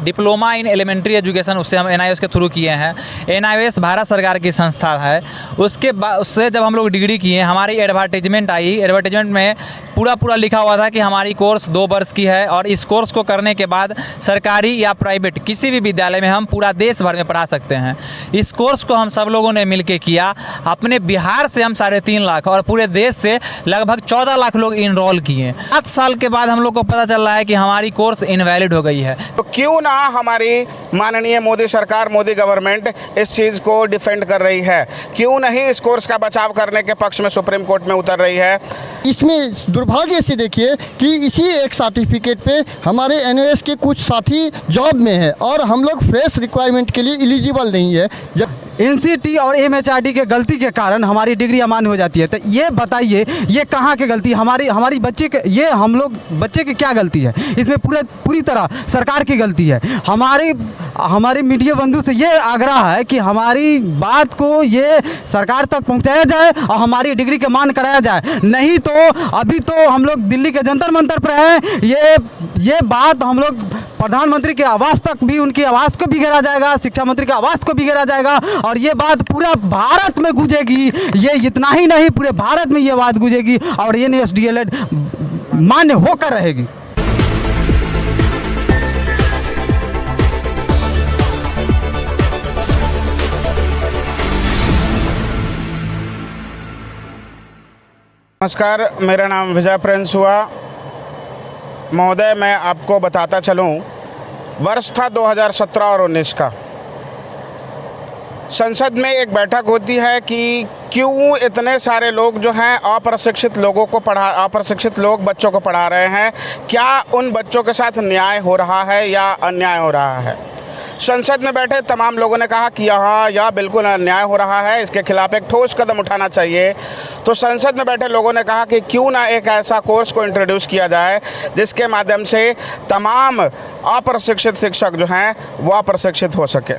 Diploma in elementary education उससे हम NIOS के थ्रू किए हैं। NIOS भारत सरकार की संस्था है। उससे जब हम लोग डिग्री किए, हमारी एडवर्टाइजमेंट आई। एडवर्टाइजमेंट में पूरा लिखा हुआ था कि हमारी कोर्स 2 वर्ष की है और इस कोर्स को करने के बाद सरकारी या प्राइवेट किसी भी विद्यालय में हम पूरा देश भर में पढ़ा सकते हैं। इस कोर्स को हम सब लोगों ने मिलकर किया। अपने बिहार से हम 3.5 लाख और पूरे देश से लगभग 14 लाख लोग इनरोल किए। 7 साल के बाद हम लोग को पता चल रहा है कि हमारी कोर्स इनवैलिड हो गई है। तो क्यों ना हमारी माननीय मोदी सरकार, मोदी गवर्नमेंट इस चीज़ को डिफेंड कर रही है? क्यों नहीं इस कोर्स का बचाव करने के पक्ष में सुप्रीम कोर्ट में उतर रही है? इसमें दुर्भाग्य से देखिए कि इसी एक सर्टिफिकेट पे हमारे NIOS के कुछ साथी जॉब में है और हम लोग फ्रेश रिक्वायरमेंट के लिए एलिजिबल नहीं है। NCT और MHRD के गलती के कारण हमारी डिग्री अमान्य हो जाती है। तो ये बताइए, ये कहाँ की गलती? हमारी बच्चे के, ये हम लोग बच्चे की क्या गलती है? इसमें पूरी तरह सरकार की गलती है। हमारे मीडिया बंधु से ये आग्रह है कि हमारी बात को ये सरकार तक पहुंचाया जाए और हमारी डिग्री के मान कराया जाए। नहीं तो अभी तो हम लोग दिल्ली के जंतर मंतर पर हैं। ये बात हम लोग प्रधानमंत्री के आवास तक भी, उनकी आवास को भी घेरा जाएगा, शिक्षा मंत्री के आवास को भी घेरा जाएगा और ये बात पूरा भारत में गूंजेगी। ये इतना ही नहीं, पूरे भारत में ये बात गूंजेगी और NIOS DLED मान्य होकर रहेगी। नमस्कार, मेरा नाम विजय प्रिंस हुआ। महोदय, मैं आपको बताता चलूं, वर्ष था 2017 और 19 का। संसद में एक बैठक होती है कि क्यों इतने सारे लोग जो हैं अप्रशिक्षित लोग बच्चों को पढ़ा रहे हैं। क्या उन बच्चों के साथ न्याय हो रहा है या अन्याय हो रहा है? संसद में बैठे तमाम लोगों ने कहा कि यह बिल्कुल अन्याय हो रहा है, इसके खिलाफ एक ठोस कदम उठाना चाहिए। तो संसद में बैठे लोगों ने कहा कि क्यों ना एक ऐसा कोर्स को इंट्रोड्यूस किया जाए जिसके माध्यम से तमाम अप्रशिक्षित शिक्षक जो हैं वो अप्रशिक्षित हो सके।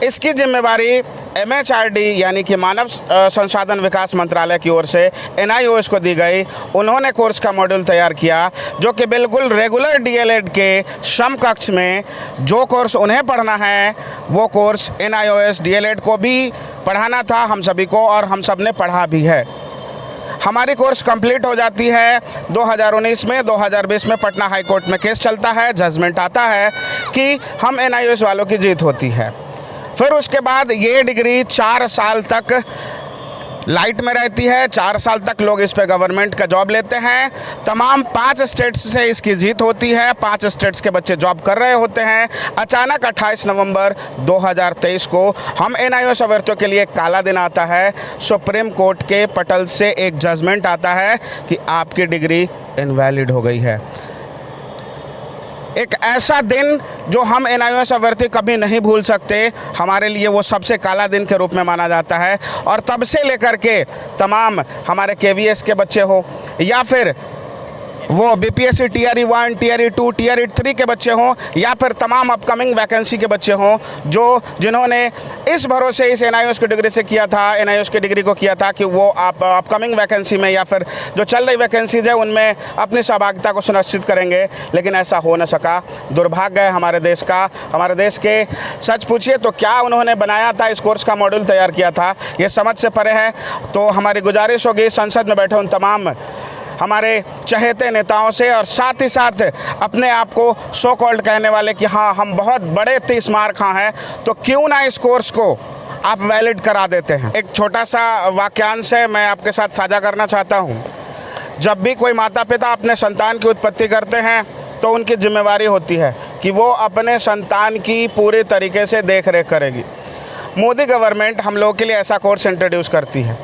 इसकी जिम्मेवारी MHRD यानी कि मानव संसाधन विकास मंत्रालय की ओर से NIOS को दी गई। उन्होंने कोर्स का मॉड्यूल तैयार किया जो कि बिल्कुल रेगुलर DLED के समकक्ष में जो कोर्स उन्हें पढ़ना है वो कोर्स NIOS DLED को भी पढ़ाना था, हम सभी को, और हम सब ने पढ़ा भी है। हमारी कोर्स कंप्लीट हो जाती है 2019 में। 2020 में पटना हाई कोर्ट में केस चलता है, जजमेंट आता है कि हम NIOS वालों की जीत होती है। फिर उसके बाद ये डिग्री 4 साल तक लाइट में रहती है। 4 साल तक लोग इस पे गवर्नमेंट का जॉब लेते हैं। तमाम 5 स्टेट्स से इसकी जीत होती है। 5 स्टेट्स के बच्चे जॉब कर रहे होते हैं। अचानक 28 नवंबर 2023 को हम NIOS अभ्यर्थियों के लिए एक काला दिन आता है। सुप्रीम कोर्ट के पटल से एक जजमेंट आता है कि आपकी डिग्री इनवैलिड हो गई है। एक ऐसा दिन जो हम NIOS अभ्यर्थी कभी नहीं भूल सकते, हमारे लिए वो सबसे काला दिन के रूप में माना जाता है। और तब से लेकर के तमाम हमारे KVS के बच्चे हो या फिर वो BPSC Tier 1, Tier 2, Tier 3 के बच्चे हों या फिर तमाम अपकमिंग वैकेंसी के बच्चे हों जिन्होंने इस भरोसे इस NIOS की डिग्री से किया था, NIOS की डिग्री को किया था कि वो अपकमिंग वैकेंसी में या फिर जो चल रही वैकेंसीज है उनमें अपनी सहभागिता को सुनिश्चित करेंगे, लेकिन ऐसा हो न सका। दुर्भाग्य है हमारे देश का। हमारे देश के सच पूछिए तो क्या उन्होंने बनाया था, इस कोर्स का मॉड्यूल तैयार किया था, ये समझ से परे है। तो हमारी गुजारिश होगी संसद में बैठे उन तमाम हमारे चहेते नेताओं से और साथ ही साथ अपने आप को सो कॉल्ड कहने वाले कि हाँ हम बहुत बड़े 30 मार्क हैं, तो क्यों ना इस कोर्स को आप वैलिड करा देते हैं। एक छोटा सा वाक्यांश है, मैं आपके साथ साझा करना चाहता हूँ। जब भी कोई माता पिता अपने संतान की उत्पत्ति करते हैं तो उनकी जिम्मेवारी होती है कि वो अपने संतान की पूरे तरीके से देख रेख करेगी। मोदी गवर्नमेंट हम लोगों के लिए ऐसा कोर्स इंट्रोड्यूस करती है।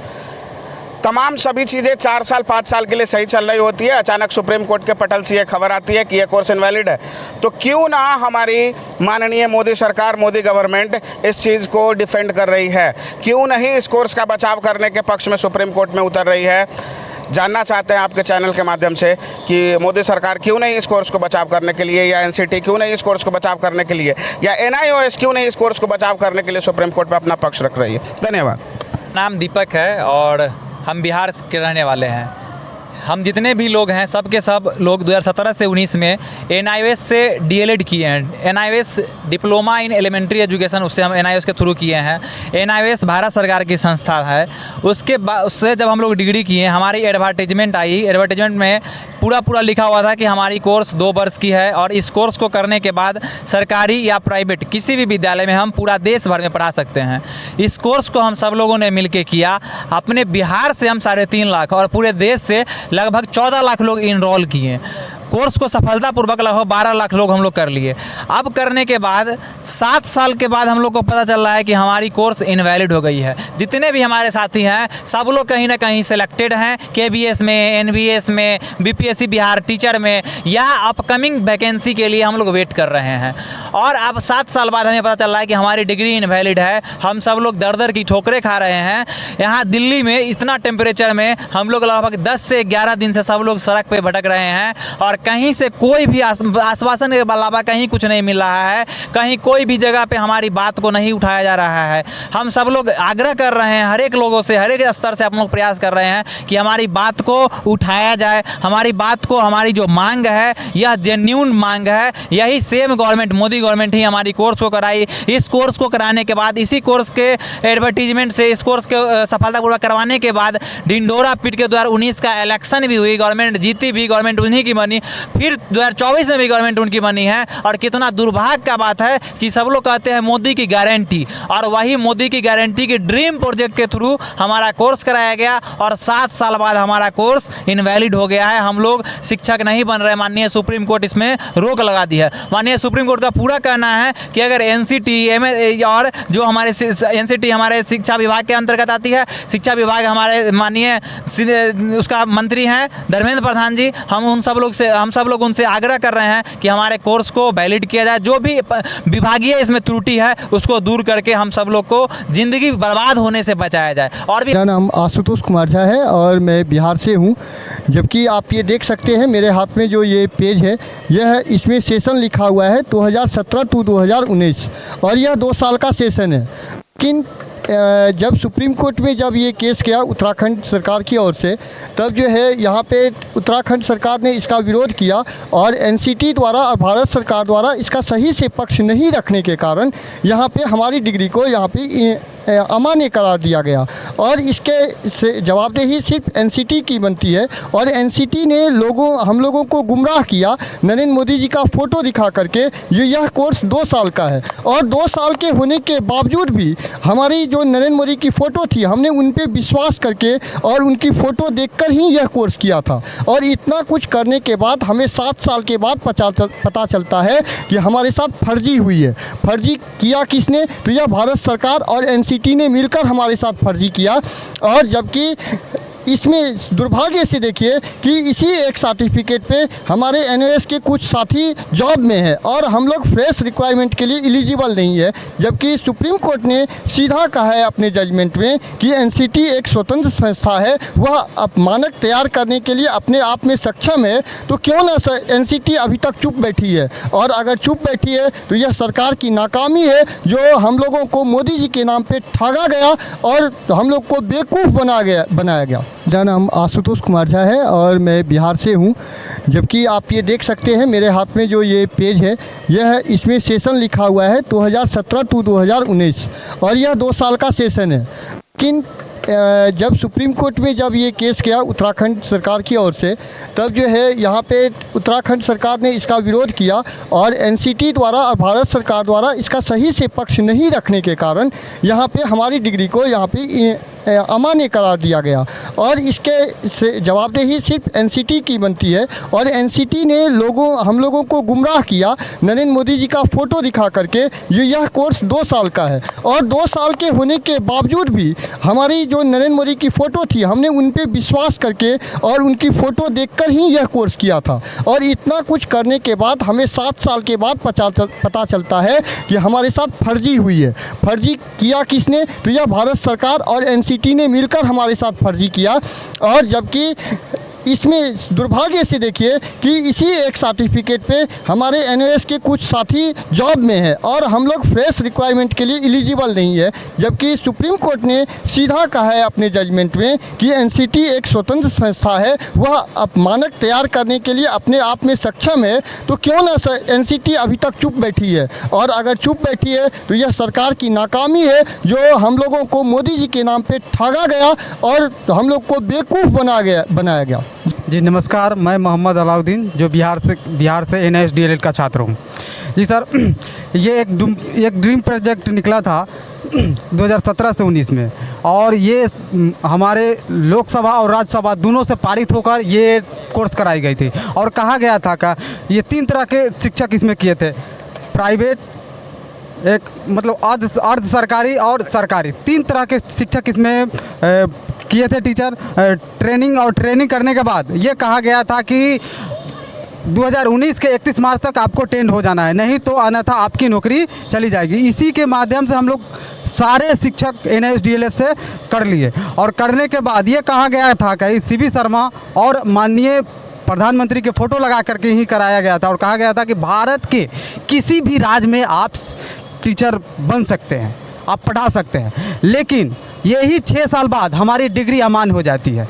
तमाम सभी चीज़ें 4 साल 5 साल के लिए सही चल रही होती है। अचानक सुप्रीम कोर्ट के पटल से ये खबर आती है कि ये कोर्स इनवैलिड है। तो क्यों ना हमारी माननीय मोदी सरकार, मोदी गवर्नमेंट इस चीज़ को डिफेंड कर रही है? क्यों नहीं इस कोर्स का बचाव करने के पक्ष में सुप्रीम कोर्ट में उतर रही है? जानना चाहते हैं आपके चैनल के माध्यम से कि मोदी सरकार क्यों नहीं इस कोर्स को बचाव करने के लिए, या NCT क्यों नहीं इस कोर्स को बचाव करने के लिए, या NIOS क्यों नहीं इस कोर्स को बचाव करने के लिए सुप्रीम कोर्ट में अपना पक्ष रख रही है। धन्यवाद। नाम दीपक है और हम बिहार के रहने वाले हैं। हम जितने भी लोग हैं सब के सब लोग 2017 से 19 में NIOS से DLED किए हैं। NIOS diploma in elementary education, उससे हम NIOS के थ्रू किए हैं। NIOS भारत सरकार की संस्था है। उससे जब हम लोग डिग्री किए, हमारी एडवर्टाइजमेंट आई। एडवर्टाइजमेंट में पूरा लिखा हुआ था कि हमारी कोर्स 2 वर्ष की है और इस कोर्स को करने के बाद सरकारी या प्राइवेट किसी भी विद्यालय में हम पूरा देश भर में पढ़ा सकते हैं। इस कोर्स को हम सब लोगों ने मिलकर किया। अपने बिहार से हम 3.5 लाख और पूरे देश से लगभग 14 लाख लोग इनरोल किए। कोर्स को सफलतापूर्वक लगभग 12 लाख लोग हम लोग कर लिए। अब करने के बाद 7 साल के बाद हम लोग को पता चल रहा है कि हमारी कोर्स इनवैलिड हो गई है। जितने भी हमारे साथी हैं सब लोग कहीं ना कहीं सेलेक्टेड हैं KBS में, NVS में, BPSC बिहार टीचर में या अपकमिंग वैकेंसी के लिए हम लोग वेट कर रहे हैं। और अब 7 साल बाद हमें पता चल रहा है कि हमारी डिग्री इनवैलिड है। हम सब लोग दर की ठोकरें खा रहे हैं। यहाँ दिल्ली में इतना टेम्परेचर में हम लोग लगभग 10 से 11 दिन से सब लोग सड़क पर भटक रहे हैं और कहीं से कोई भी आश्वासन के अलावा कहीं कुछ नहीं मिल रहा है। कहीं कोई भी जगह पे हमारी बात को नहीं उठाया जा रहा है। हम सब लोग आग्रह कर रहे हैं, हर एक लोगों से, हर एक स्तर से हम लोग प्रयास कर रहे हैं कि हमारी बात को उठाया जाए। हमारी बात को, हमारी जो मांग है यह जेन्युइन मांग है। यही सेम गवर्नमेंट, मोदी गवर्नमेंट ही हमारी कोर्स को कराई। इस कोर्स को कराने के बाद, इसी कोर्स के एडवर्टीजमेंट से इस कोर्स के सफलतापूर्वक करवाने के बाद ढिंडोरा पीट के 2019 का इलेक्शन भी हुई, गवर्नमेंट जीती भी, गवर्नमेंट उन्हीं की बनी। फिर 2024 में भी गवर्नमेंट उनकी बनी है। और कितना दुर्भाग्य का बात है कि सब लोग कहते हैं मोदी की गारंटी, और वही मोदी की गारंटी के ड्रीम प्रोजेक्ट के थ्रू हमारा कोर्स कराया गया और 7 साल बाद हमारा कोर्स इनवैलिड हो गया है। हम लोग शिक्षक नहीं बन रहे। माननीय सुप्रीम कोर्ट इसमें रोक लगा दी है। माननीय सुप्रीम कोर्ट का पूरा कहना है कि अगर NCT और जो हमारे NCT हमारे शिक्षा विभाग के अंतर्गत आती है, शिक्षा विभाग हमारे माननीय उसका मंत्री हैं धर्मेंद्र प्रधान जी, हम सब लोग उनसे आग्रह कर रहे हैं कि हमारे कोर्स को वैलिड किया जाए। जो भी विभागीय इसमें त्रुटि है उसको दूर करके हम सब लोग को जिंदगी बर्बाद होने से बचाया जाए। और भी मेरा नाम आशुतोष कुमार झा है और मैं बिहार से हूँ। जबकि आप ये देख सकते हैं मेरे हाथ में जो ये पेज है, यह इसमें सेशन लिखा हुआ है 2017 टू 2019 और यह 2 साल का सेशन है। लेकिन जब सुप्रीम कोर्ट में जब ये केस गया उत्तराखंड सरकार की ओर से, तब जो है यहाँ पे उत्तराखंड सरकार ने इसका विरोध किया और NCT द्वारा और भारत सरकार द्वारा इसका सही से पक्ष नहीं रखने के कारण यहाँ पे हमारी डिग्री को यहाँ पे अमान्य करार दिया गया। और इसके से जवाबदेही सिर्फ NCT की बनती है। और NCT ने हम लोगों को गुमराह किया नरेंद्र मोदी जी का फ़ोटो दिखा करके। यह कोर्स 2 साल का है और 2 साल के होने के बावजूद भी हमारी जो नरेंद्र मोदी की फ़ोटो थी, हमने उन पे विश्वास करके और उनकी फ़ोटो देखकर ही यह कोर्स किया था। और इतना कुछ करने के बाद हमें 7 साल के बाद पता चलता है कि हमारे साथ फर्जी हुई है। फर्जी किया किसने? तो यह भारत सरकार और NCT ने मिलकर हमारे साथ फर्जी किया। और जबकि इसमें दुर्भाग्य से देखिए कि इसी एक सर्टिफिकेट पे हमारे NIOS के कुछ साथी जॉब में है और हम लोग फ्रेश रिक्वायरमेंट के लिए एलिजिबल नहीं है। जबकि सुप्रीम कोर्ट ने सीधा कहा है अपने जजमेंट में कि NCT एक स्वतंत्र संस्था है, वह मानक तैयार करने के लिए अपने आप में सक्षम है। तो क्यों ना NCT अभी तक चुप बैठी है? और अगर चुप बैठी है तो यह सरकार की नाकामी है, जो हम लोगों को मोदी जी के नाम पे ठगा गया और हम लोग को बेवकूफ़ बनाया गया। मेरा नाम आशुतोष कुमार झा है और मैं बिहार से हूँ। जबकि आप ये देख सकते हैं मेरे हाथ में जो ये पेज है, यह इसमें सेशन लिखा हुआ है 2017 टू 2019 और यह 2 साल का सेशन है। लेकिन जब सुप्रीम कोर्ट में जब ये केस गया उत्तराखंड सरकार की ओर से, तब जो है यहाँ पे उत्तराखंड सरकार ने इसका विरोध किया और NCT द्वारा और भारत सरकार द्वारा इसका सही से पक्ष नहीं रखने के कारण यहाँ पे हमारी डिग्री को यहाँ पे अमान्य करार दिया गया। और इसके से जवाबदेही सिर्फ NCT की बनती है। और NCT ने हम लोगों को गुमराह किया नरेंद्र मोदी जी का फ़ोटो दिखा करके। यह कोर्स 2 साल का है और 2 साल के होने के बावजूद भी हमारी जो नरेंद्र मोदी की फ़ोटो थी, हमने उन पे विश्वास करके और उनकी फ़ोटो देखकर ही यह कोर्स किया था। और इतना कुछ करने के बाद हमें 7 साल के बाद पता चलता है कि हमारे साथ फर्जी हुई है। फर्जी किया किसने? तो यह भारत सरकार और NCT ने मिलकर हमारे साथ फर्जी किया। और जबकि इसमें दुर्भाग्य से देखिए कि इसी एक सर्टिफिकेट पे हमारे एनओएस के कुछ साथी जॉब में है और हम लोग फ्रेश रिक्वायरमेंट के लिए एलिजिबल नहीं है, जबकि सुप्रीम कोर्ट ने सीधा कहा है अपने जजमेंट में कि एनसीटी एक स्वतंत्र संस्था है, वह अब मानक तैयार करने के लिए अपने आप में सक्षम है। तो क्यों ना एनसीटी अभी तक चुप बैठी है, और अगर चुप बैठी है तो यह सरकार की नाकामी है जो हम लोगों को मोदी जी के नाम पे ठगा गया और हम लोग को बेवकूफ़ बनाया गया। जी नमस्कार, मैं मोहम्मद अलाउद्दीन जो बिहार से NIOS DLED का छात्र हूँ। जी सर, ये एक ड्रीम प्रोजेक्ट निकला था 2017 से 19 में, और ये हमारे लोकसभा और राज्यसभा दोनों से पारित होकर ये कोर्स कराई गई थी। और कहा गया था कि ये 3 तरह के शिक्षक इसमें किए थे, प्राइवेट, एक मतलब अर्ध सरकारी और सरकारी, 3 तरह के शिक्षक इसमें किए थे टीचर ट्रेनिंग करने के बाद ये कहा गया था कि 2019 के 31 मार्च तक आपको टेंड हो जाना है, नहीं तो अन्यथा आपकी नौकरी चली जाएगी। इसी के माध्यम से हम लोग सारे शिक्षक NIOS DLED से कर लिए, और करने के बाद ये कहा गया था कि CB शर्मा और माननीय प्रधानमंत्री के फ़ोटो लगा करके ही कराया गया था, और कहा गया था कि भारत के किसी भी राज्य में आप टीचर बन सकते हैं, आप पढ़ा सकते हैं। लेकिन यही 6 साल बाद हमारी डिग्री अमान हो जाती है,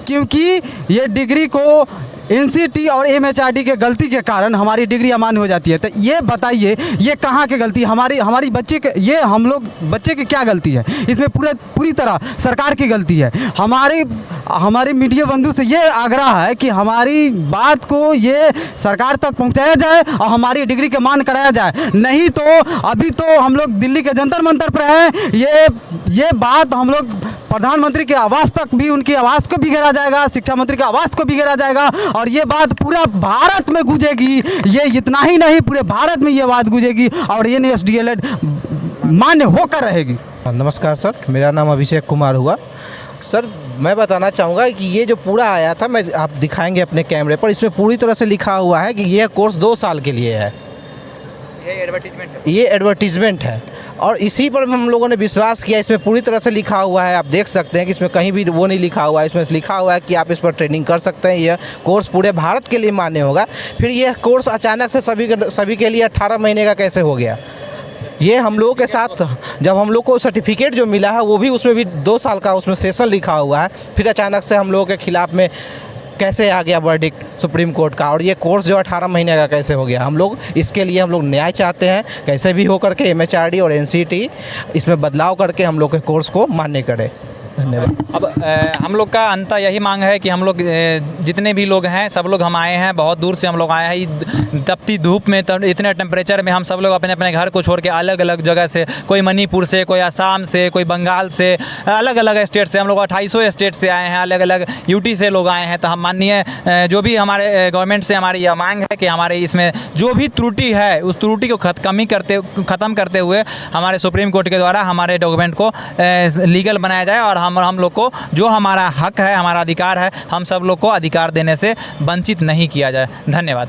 क्योंकि ये डिग्री को NCT और MHRD के गलती के कारण हमारी डिग्री अमान हो जाती है। तो ये बताइए, ये कहाँ की गलती, हमारी बच्चे के, ये हम लोग बच्चे की क्या गलती है? इसमें पूरी तरह सरकार की गलती है। हमारे मीडिया बंधु से ये आग्रह है कि हमारी बात को ये सरकार तक पहुंचाया जाए और हमारी डिग्री का मान कराया जाए, नहीं तो अभी तो हम लोग दिल्ली के जंतर मंतर पर हैं। ये बात हम लोग प्रधानमंत्री के आवास तक भी, उनकी आवास को भी घेरा जाएगा, शिक्षा मंत्री के आवास को भी घेरा जाएगा, और ये बात पूरा भारत में गूंजेगी। ये इतना ही नहीं, पूरे भारत में ये बात गूंजेगी और NIOS DLED मान्य होकर रहेगी। नमस्कार सर, मेरा नाम अभिषेक कुमार हुआ। सर मैं बताना चाहूँगा कि ये जो पूरा आया था, मैं आप दिखाएंगे अपने कैमरे पर, इसमें पूरी तरह से लिखा हुआ है कि यह कोर्स 2 साल के लिए है। ये एडवर्टीजमेंट है और इसी पर हम लोगों ने विश्वास किया। इसमें पूरी तरह से लिखा हुआ है, आप देख सकते हैं कि इसमें कहीं भी वो नहीं लिखा हुआ है। इसमें लिखा हुआ है कि आप इस पर ट्रेनिंग कर सकते हैं, यह कोर्स पूरे भारत के लिए मान्य होगा। फिर यह कोर्स अचानक से सभी के लिए 18 महीने का कैसे हो गया? ये हम लोगों के साथ जब हम लोग को सर्टिफिकेट जो मिला है वो भी, उसमें भी 2 साल का उसमें सेशन लिखा हुआ है। फिर अचानक से हम लोगों के खिलाफ़ में कैसे आ गया वर्डिक्ट सुप्रीम कोर्ट का, और ये कोर्स जो 18 महीने का कैसे हो गया? हम लोग इसके लिए हम लोग न्याय चाहते हैं, कैसे भी हो करके MHRD और NCT इसमें बदलाव करके हम लोग के कोर्स को मान्य करे। धन्यवाद। अब हम लोग का अंत यही मांग है कि हम लोग जितने भी लोग हैं, सब लोग हम आए हैं, बहुत दूर से हम लोग आए हैं, तपती धूप में, इतने टेम्परेचर में हम सब लोग अपने अपने घर को छोड़ के अलग अलग जगह से, कोई मणिपुर से, कोई असम से, कोई बंगाल से, अलग अलग स्टेट से, हम लोग 28 स्टेट से आए हैं, अलग अलग UT से लोग आए हैं। तो हम माननीय जो भी हमारे गवर्नमेंट से हमारी यह मांग है कि हमारे इसमें जो भी त्रुटि है उस त्रुटि को ख़त्म करते हुए हमारे सुप्रीम कोर्ट के द्वारा हमारे डॉक्यूमेंट को लीगल बनाया जाए, और हम लोग को जो हमारा हक है, हमारा अधिकार है, हम सब लोग को अधिकार देने से वंचित नहीं किया जाए। धन्यवाद।